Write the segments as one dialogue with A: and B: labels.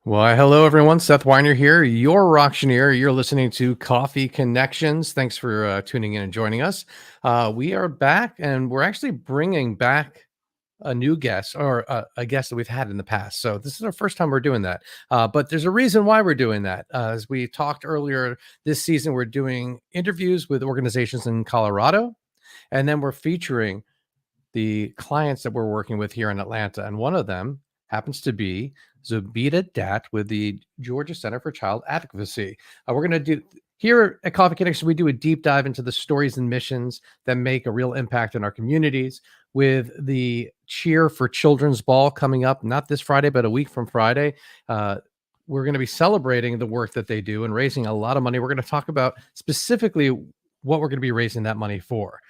A: Well, hello everyone. Seth Weiner here, your Rocktioneer. You're listening to Coffee Connections. Thanks for tuning in and joining us. We are back, and we're actually bringing back a new guest or a guest that we've had in the past. So this is our first time we're doing that. But there's a reason why we're doing that. As we talked earlier this season, we're doing interviews with organizations in Colorado, and then we're featuring the clients that we're working with here in Atlanta, and one of them happens to be Zobida Dat with the Georgia Center for Child Advocacy. We're going to do here at Coffee Connection, we do a deep dive into the stories and missions that make a real impact in our communities. With the Cheer for Children's Ball coming up, not this Friday, but a week from Friday, we're going to be celebrating the work that they do and raising a lot of money. We're going to talk about specifically what we're going to be raising that money for.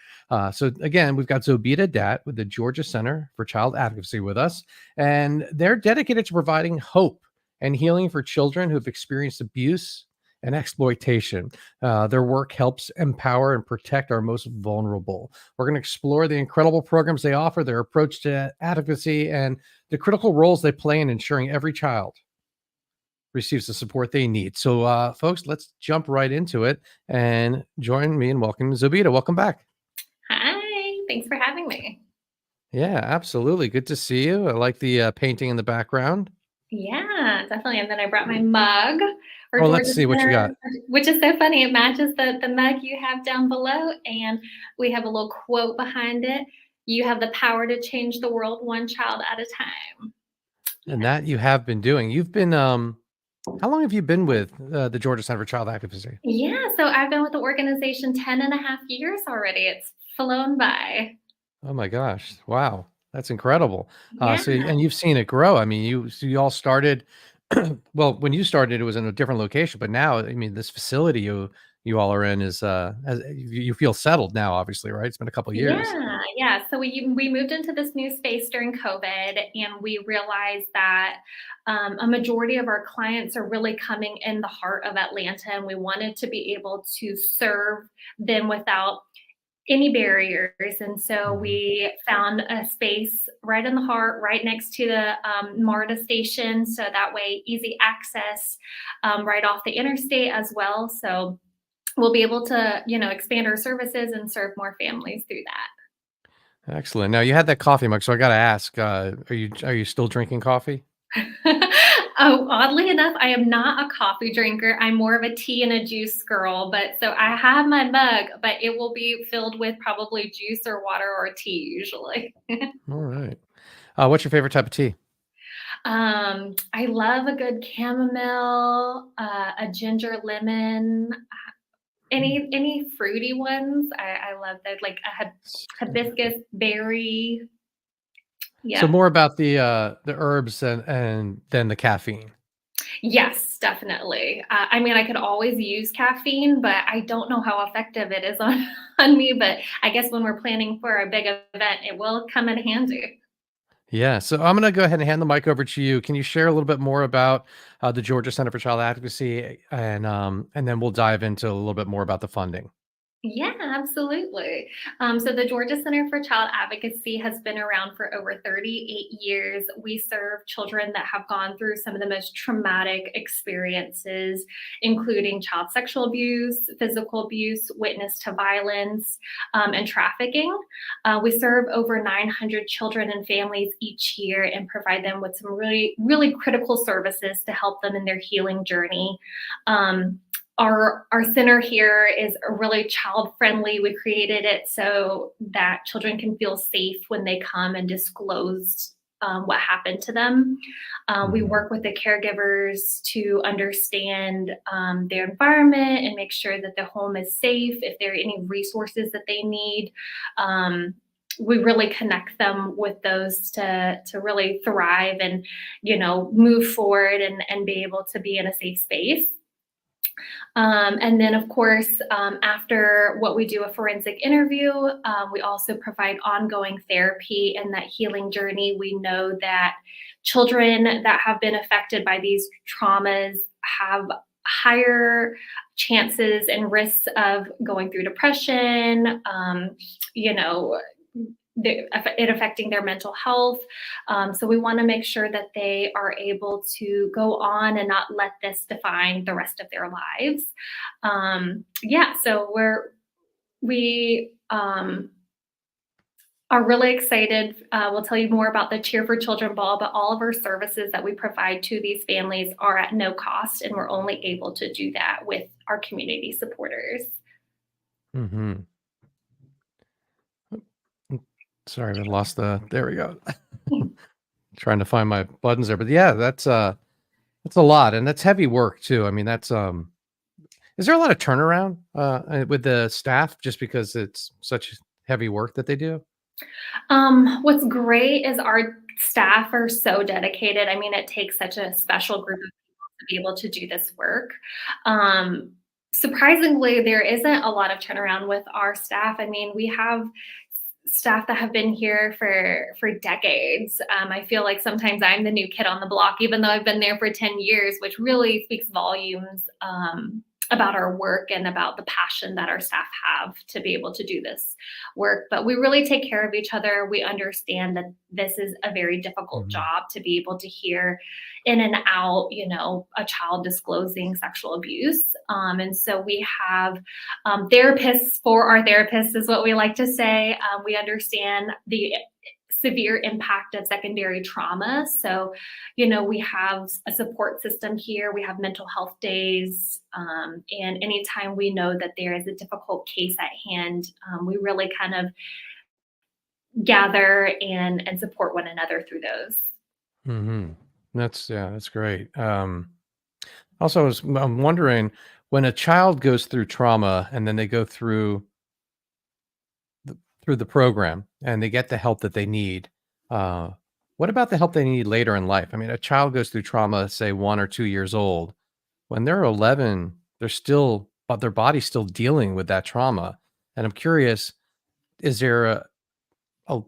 A: So again, we've got Zobida Dat with the Georgia Center for Child Advocacy with us, and they're dedicated to providing hope and healing for children who've experienced abuse and exploitation. Their work helps empower and protect our most vulnerable. We're going to explore the incredible programs they offer, their approach to advocacy, and the critical roles they play in ensuring every child receives the support they need. So, folks, let's jump right into it and join me in welcoming Zobida. Welcome back.
B: Hi, thanks for having me.
A: Yeah, absolutely. Good to see you. I like the painting in the background.
B: Yeah, definitely. And then I brought my mug for
A: Oh, let's
B: Georgia
A: see what you got.
B: Center, which is so funny. It matches the mug you have down below, and we have a little quote behind it. You have the power to change the world one child at a time.
A: And
B: Yeah.
A: that you have been doing. You've been how long have you been with the Georgia Center for Child Advocacy?
B: Yeah, so I've been with the organization 10 and a half years already. It's flown by.
A: Oh my gosh. Wow. That's incredible.
B: Yeah.
A: And you've seen it grow. I mean, you all started well, when you started it was in a different location, but now I mean this facility you all are in is you feel settled now, obviously, right? It's been a couple years.
B: Yeah. So we moved into this new space during COVID, and we realized that a majority of our clients are really coming in the heart of Atlanta, and we wanted to be able to serve them without any barriers. And so
A: Mhm.
B: we found a space right in the heart, right next to the MARTA station, so that way easy access right off the interstate as well. So we'll be able to, expand our services and serve more families through that.
A: Excellent. Now you had that coffee mug, so I got to ask: are you still drinking coffee?
B: Oh, oddly enough, I am not a coffee drinker. I'm more of a tea and a juice girl. But so I have my mug, but it will be filled with probably juice or water or tea usually.
A: All right. What's your favorite type of tea?
B: I love a good chamomile, a ginger lemon,
A: Mm.
B: any fruity ones. I love that, like a hibiscus berry.
A: So
B: Yeah.
A: more about the herbs and then the caffeine.
B: Yes, definitely. I mean, I could always use caffeine, but I don't know how effective it is on on me. But I guess when we're planning for a big event, it will come in handy.
A: Yeah. So I'm going to go ahead and hand the mic over to you. Can you share a little bit more about the Georgia Center for Child Advocacy, and then we'll dive into a little bit more about the funding.
B: Yeah, absolutely. So the Georgia Center for Child Advocacy has been around for over 38 years. We serve children that have gone through some of the most traumatic experiences, including child sexual abuse, physical abuse, witness to violence, and trafficking. We serve over 900 children and families each year and provide them with some really, really critical services to help them in their healing journey. Um, our center here is really child friendly. We created it so that children can feel safe when they come and disclose what happened to them. We
A: Mhm.
B: work with the caregivers to understand their environment and make sure that the home is safe. If there are any resources that they need, we really connect them with those to really thrive and move forward and be able to be in a safe space. And then, of course, after what we do a forensic interview, we also provide ongoing therapy in that healing journey. We know that children that have been affected by these traumas have higher chances and risks of going through depression, you know, it affecting their mental health. So we want to make sure that they are able to go on and not let this define the rest of their lives. Yeah, so we are really excited. We'll tell you more about the Cheer for Children Ball, but all of our services that we provide to these families are at no cost, and we're only able to do that with our community supporters.
A: Hmm. Sorry, I lost the. There we go. Trying to find my buttons there, but yeah, that's a lot, and that's heavy work too. I mean, that's Is there a lot of turnaround with the staff just because it's such heavy work that they do?
B: What's great is our staff are so dedicated. I mean, it takes such a special group of people to be able to do this work. Um, Surprisingly, there isn't a lot of turnaround with our staff. I mean, we have staff that have been here for decades. I feel like sometimes I'm the new kid on the block, even though I've been there for 10 years, which really speaks volumes about our work and about the passion that our staff have to be able to do this work. But we really take care of each other. We understand that this is a very difficult
A: Mhm.
B: job to be able to hear in and out, a child disclosing sexual abuse. And so we have therapists for our therapists, is what we like to say. We understand the severe impact of secondary trauma. So, we have a support system here. We have mental health days. And anytime we know that there is a difficult case at hand, we really kind of gather and support one another through those.
A: Mhm. That's great. Also, I'm wondering when a child goes through trauma and then they go through the program and they get the help that they need. Uh, what about the help they need later in life? I mean, a child goes through trauma, say 1 or 2 years old. When they're 11, but their body's still dealing with that trauma. And I'm curious, is there a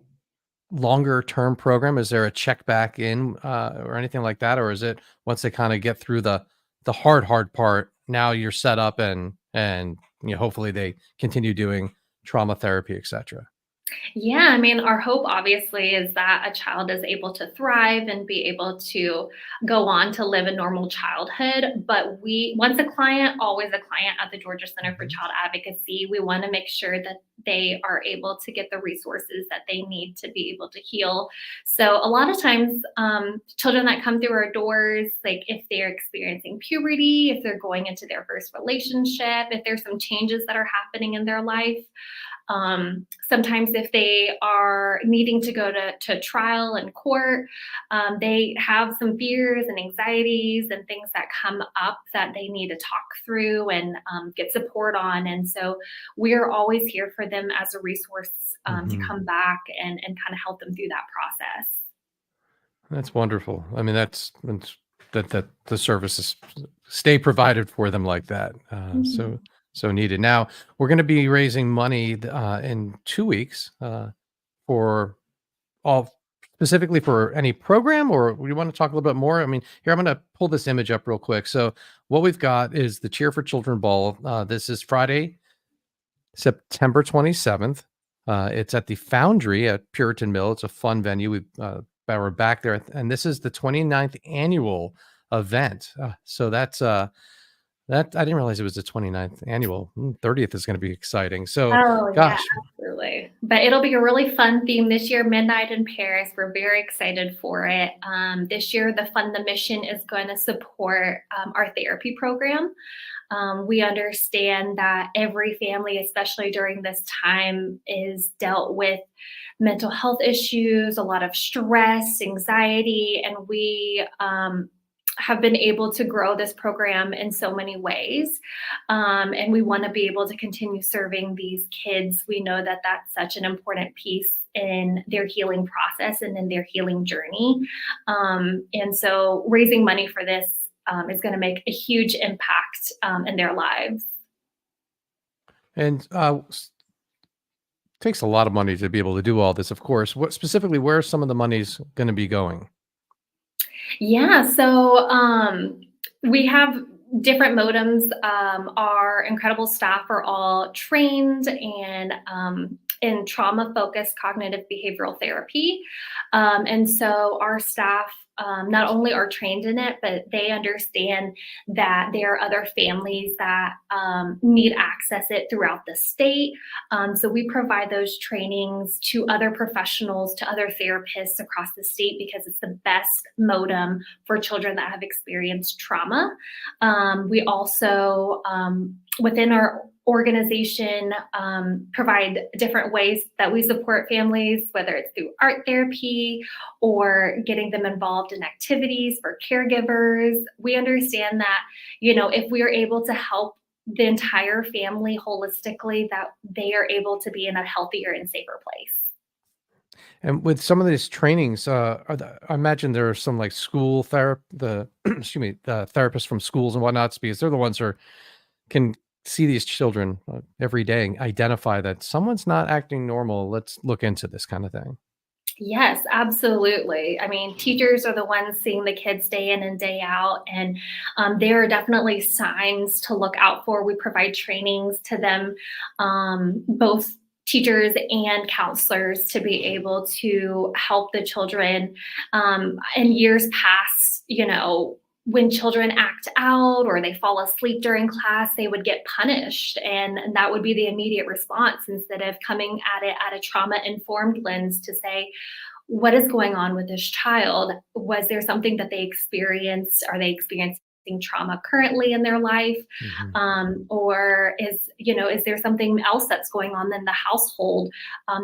A: longer term program? Is there a check back in or anything like that? Or is it once they kind of get through the hard part, now you're set up and hopefully they continue doing trauma therapy, etc.
B: Yeah, I mean, our hope obviously is that a child is able to thrive and be able to go on to live a normal childhood. But once a client, always a client at the Georgia Center for
A: Mhm.
B: Child Advocacy. We want to make sure that they are able to get the resources that they need to be able to heal. So, a lot of times, children that come through our doors, like if they're experiencing puberty, if they're going into their first relationship, if there's some changes that are happening in their life, sometimes if they are needing to go to trial and court, they have some fears and anxieties and things that come up that they need to talk through and get support on. And so we're always here for them as a resource to
A: Mhm.
B: come back and kind of help them through that process.
A: That's wonderful. I mean, that the services stay provided for them like that.
B: Mhm.
A: So needed. Now we're going to be raising money in 2 weeks for all specifically for any program, or we want to talk a little bit more. I mean, here I'm going to pull this image up real quick. So what we've got is the Cheer for Children Ball. This is Friday, September 27th. It's at the Foundry at Puritan Mill. It's a fun venue. We're back there, and this is the 29th annual event. So that I didn't realize it was the 29th annual. 30th is going to be exciting. So,
B: Oh, yeah,
A: gosh.
B: absolutely. But it'll be a really fun theme this year, Midnight in Paris. We're very excited for it. This year, the Fund the Mission is going to support our therapy program. We understand that every family, especially during this time, is dealt with mental health issues, a lot of stress, anxiety, and we have been able to grow this program in so many ways. And we want to be able to continue serving these kids. We know that that's such an important piece in their healing process and in their healing journey. And so raising money for this is going to make a huge impact in their lives.
A: And takes a lot of money to be able to do all this, of course. What specifically, where some of the money's going to be going?
B: Yeah, so we have different modems. Our incredible staff are all trained and in trauma focused cognitive behavioral therapy. And so our staff not only are trained in it, but they understand that there are other families that need access it throughout the state. So we provide those trainings to other professionals, to other therapists across the state, because it's the best modem for children that have experienced trauma. We also, within our organization, provide different ways that we support families, whether it's through art therapy or getting them involved in activities for caregivers. We understand that, if we are able to help the entire family holistically, that they are able to be in a healthier and safer place.
A: And with some of these trainings, I imagine there are some like school the excuse me, the therapists from schools and whatnots, because they're the ones who can see these children every day and identify that someone's not acting normal. Let's look into this kind of thing.
B: Yes, absolutely. I mean, teachers are the ones seeing the kids day in and day out, and there are definitely signs to look out for. We provide trainings to them, both teachers and counselors, to be able to help the children. In years past, when children act out or they fall asleep during class, they would get punished. And that would be the immediate response, instead of coming at it at a trauma informed lens to say, what is going on with this child? Was there something that they experienced? Are they experiencing trauma currently in their life?
A: Hmm.
B: Or is there something else that's going on in the household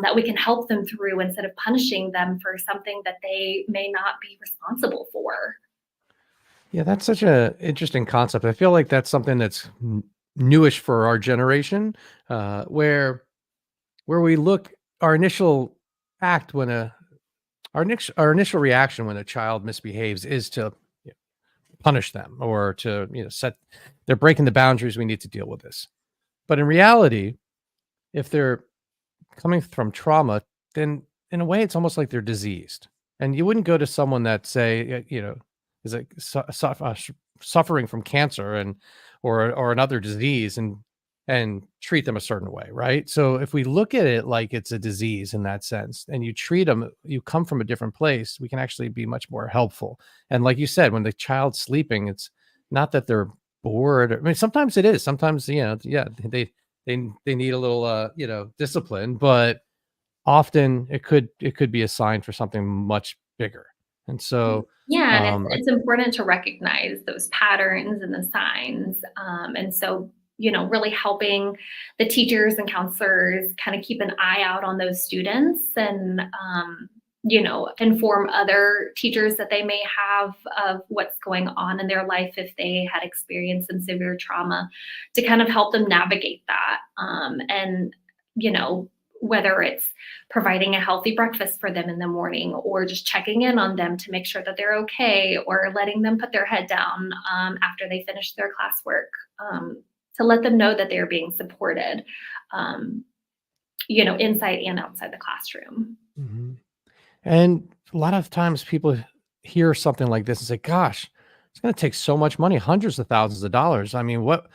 B: that we can help them through, instead of punishing them for something that they may not be responsible for?
A: Yeah, that's such a interesting concept. I feel like that's something that's newish for our generation, where we look our initial act when a our initial reaction when a child misbehaves is to punish them, or to set they're breaking the boundaries, we need to deal with this. But in reality, if they're coming from trauma, then in a way it's almost like they're diseased. And you wouldn't go to someone that say, is like suffering from cancer and or another disease, and treat them a certain way, right? So if we look at it like it's a disease in that sense, and you treat them, you come from a different place, we can actually be much more helpful. And like you said, when the child's sleeping, it's not that they're bored. I mean, sometimes it is. Sometimes, yeah, they need a little discipline, but often it could be a sign for something much bigger. And so
B: Yeah, and it's
A: I
B: it's important to recognize those patterns and the signs, and so, really helping the teachers and counselors kind of keep an eye out on those students, and inform other teachers that they may have of what's going on in their life if they had experienced some severe trauma, to kind of help them navigate that. And you know whether it's providing a healthy breakfast for them in the morning, or just checking in on them to make sure that they're okay, or letting them put their head down after they finish their classwork, to let them know that they're being supported, um, inside and outside the classroom.
A: Mhm. And a lot of times people hear something like this and say, "Gosh, it's going to take so much money, hundreds of thousands of dollars. I mean, what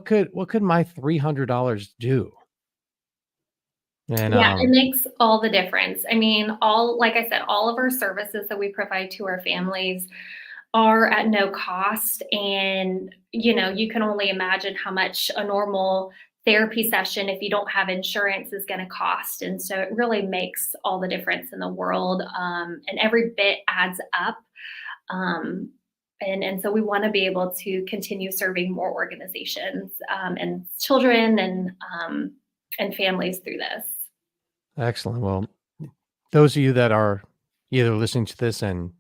A: could my $300 do?" And
B: Yeah, it makes all the difference. I mean, like I said, all of our services that we provide to our families are at no cost. And, you can only imagine how much a normal therapy session, if you don't have insurance, is going to cost. And so it really makes all the difference in the world. And every bit adds up. Um, and so we want to be able to continue serving more organizations, and children, and families through this.
A: excellent. Well, those of you that are either listening to this and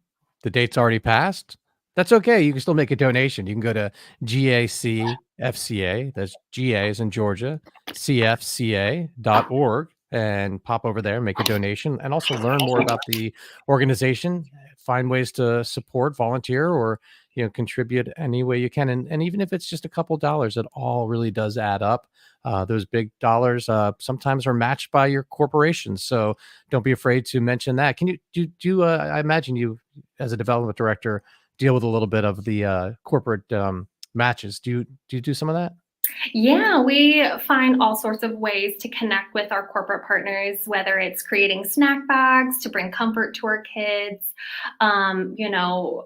A: the date's already passed, that's okay. You can still make a donation. You can go to GACFCA, that's GA as in Georgia, CFCA.org, and pop over there, make a donation, and also learn more about the organization, find ways to support, volunteer, or contribute any way you can. And even if it's just a couple dollars, it all really does add up. Those big dollars sometimes are matched by your corporation. So don't be afraid to mention that. Can you I imagine you, as a development director, deal with a little bit of the corporate matches. Do you do some of that?
B: Yeah, we find all sorts of ways to connect with our corporate partners, whether it's creating snack bags to bring comfort to our kids,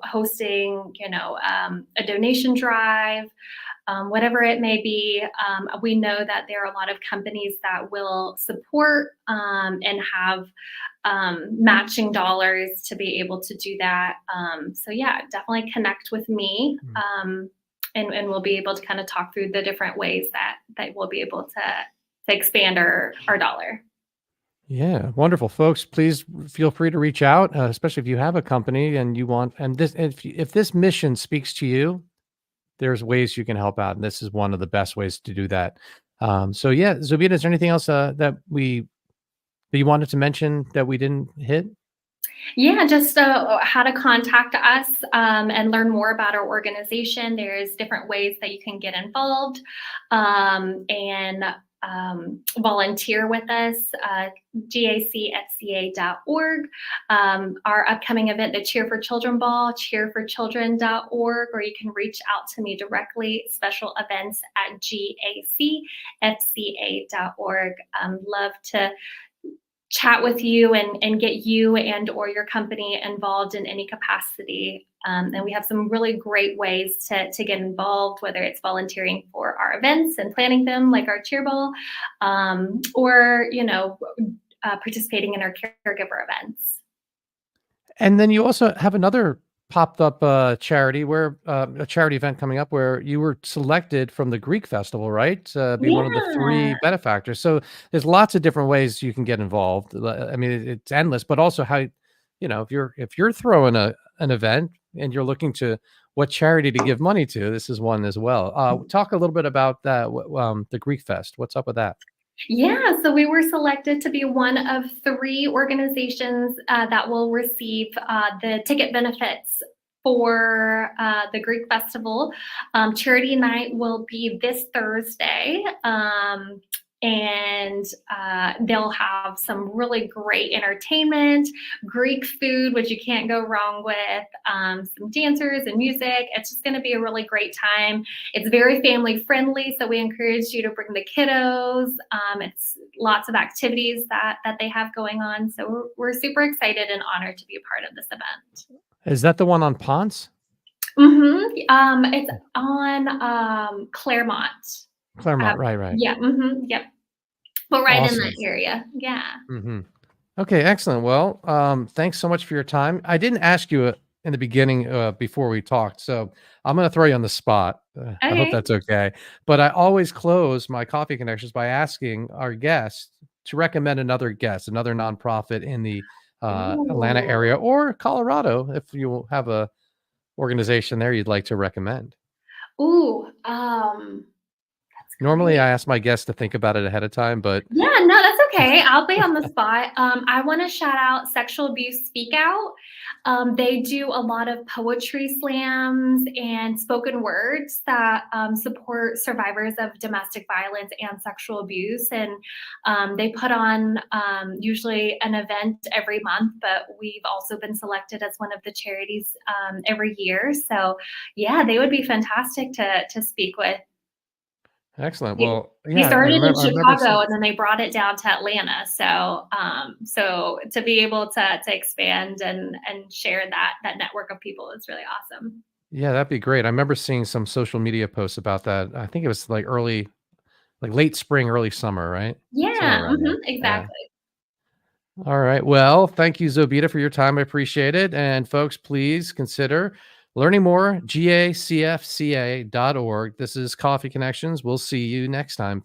B: hosting, a donation drive, whatever it may be. We know that there are a lot of companies that will support and have matching dollars to be able to do that. So yeah, definitely connect with me. And we'll be able to kind of talk through the different ways that we'll be able to expand our dollar.
A: Yeah, wonderful, folks. Please feel free to reach out, especially if you have a company and you want. And this, if this mission speaks to you, there's ways you can help out, and this is one of the best ways to do that. So yeah, Zobita, is there anything else that you wanted to mention that we didn't hit?
B: Yeah, just how to contact us and learn more about our organization. There's different ways that you can get involved and volunteer with us. gacfca.org. Our upcoming event, the Cheer for Children Ball, cheerforchildren.org, or you can reach out to me directly, special events at gacfca.org. Love to chat with you and get you and or your company involved in any capacity. And we have some really great ways to get involved, whether it's volunteering for our events and planning them, like our cheer ball, or participating in our caregiver events.
A: And then you also have another popped up charity where a charity event coming up where you were selected from the Greek festival, right? To be one of the
B: Yeah.
A: three benefactors. So there's lots of different ways you can get involved. I mean, it's endless, but also how, if you're throwing an event and you're looking to what charity to give money to, this is one as well. Talk a little bit about that. The Greek Fest. What's up with that?
B: Yeah, so we were selected to be one of three organizations that will receive the ticket benefits for the Greek Festival. Charity night will be this Thursday. And they'll have some really great entertainment, Greek food, which you can't go wrong with, some dancers and music. It's just going to be a really great time. It's very family friendly, so we encourage you to bring the kiddos. It's lots of activities that they have going on. So we're super excited and honored to be a part of this event.
A: Is that the one on Ponce?
B: It's on Claremont.
A: Claremont, right, right.
B: Yeah, yep. But right in that
A: Awesome.
B: area. Yeah.
A: hmm Okay, excellent. Well, thanks so much for your time. I didn't ask you in the beginning before we talked, so I'm going to throw you on the spot. I hope
B: Okay.
A: that's okay. But I always close my coffee connections by asking our guests to recommend another guest, another nonprofit in the Atlanta
B: Ooh.
A: area or Colorado, if you have a organization there you'd like to recommend.
B: Ooh, that's
A: Normally,
B: great.
A: I ask my guests to think about it ahead of time, but
B: Yeah, no, that's okay. I'll be on the spot. I want to shout out Sexual Abuse Speak Out. They do a lot of poetry slams and spoken words that support survivors of domestic violence and sexual abuse. And they put on usually an event every month, but we've also been selected as one of the charities every year. So, yeah, they would be fantastic to speak with.
A: excellent.
B: They
A: Well,
B: they
A: yeah,
B: started in
A: I remember
B: Chicago, and then they brought it down to Atlanta, so to be able to expand and share that network of people is really awesome.
A: Yeah, that'd be great. I remember seeing some social media posts about that. I think it was like late spring, early summer, right? Somewhere
B: Yeah,
A: around there. Yeah.
B: exactly.
A: All right. Well, thank you, Zobita, for your time. I appreciate it. And folks, please consider learning more, gacfca.org. This is Coffee Connections. We'll see you next time.